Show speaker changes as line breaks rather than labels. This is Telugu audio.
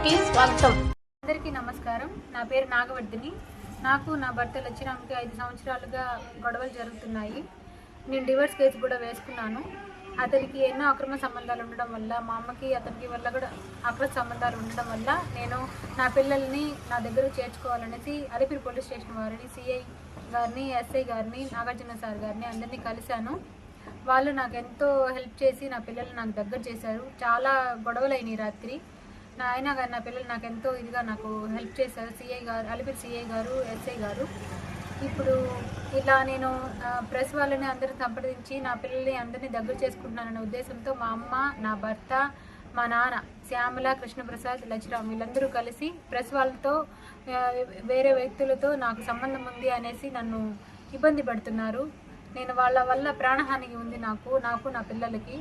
న్యూస్కి స్వాగతం.
అందరికీ నమస్కారం. నా పేరు నాగవర్ధిని. నాకు నా భర్త లచ్చిరామ్కి 5 సంవత్సరాలుగా గొడవలు జరుగుతున్నాయి. నేను డివోర్స్ కేసు కూడా వేసుకున్నాను. అతనికి ఎన్నో అక్రమ సంబంధాలు ఉండడం వల్ల, మా అమ్మకి అతనికి వల్ల కూడా అక్రమ సంబంధాలు ఉండడం వల్ల నేను నా పిల్లల్ని నా దగ్గరకు చేర్చుకోవాలనేసి అలిపిరి పోలీస్ స్టేషన్ వారిని, సిఐ గారిని, ఎస్ఐ గారిని, నాగార్జున సార్ గారిని అందరినీ కలిశాను. వాళ్ళు నాకు ఎంతో హెల్ప్ చేసి నా పిల్లల్ని నాకు దగ్గర చేశారు. చాలా గొడవలు అయినాయి రాత్రి. అయినా కానీ నా పిల్లలు నాకు ఎంతో ఇదిగా నాకు హెల్ప్ చేశారు. సిఐ గారు, అలిపిరి సిఐ గారు, ఎస్ఐ గారు. ఇప్పుడు ఇలా నేను ప్రెస్ వాళ్ళని అందరిని సంప్రదించి నా పిల్లల్ని అందరినీ దగ్గర చేసుకుంటున్నాననే ఉద్దేశంతో మా అమ్మ, నా భర్త, మా నాన్న శ్యామల, కృష్ణప్రసాద్, లచ్చిరామ్ వీళ్ళందరూ కలిసి ప్రెస్ వాళ్ళతో వేరే వ్యక్తులతో నాకు సంబంధం ఉంది అనేసి నన్ను ఇబ్బంది పెడుతున్నారు. నేను వాళ్ళ వల్ల ప్రాణహాని ఉంది నాకు నా పిల్లలకి.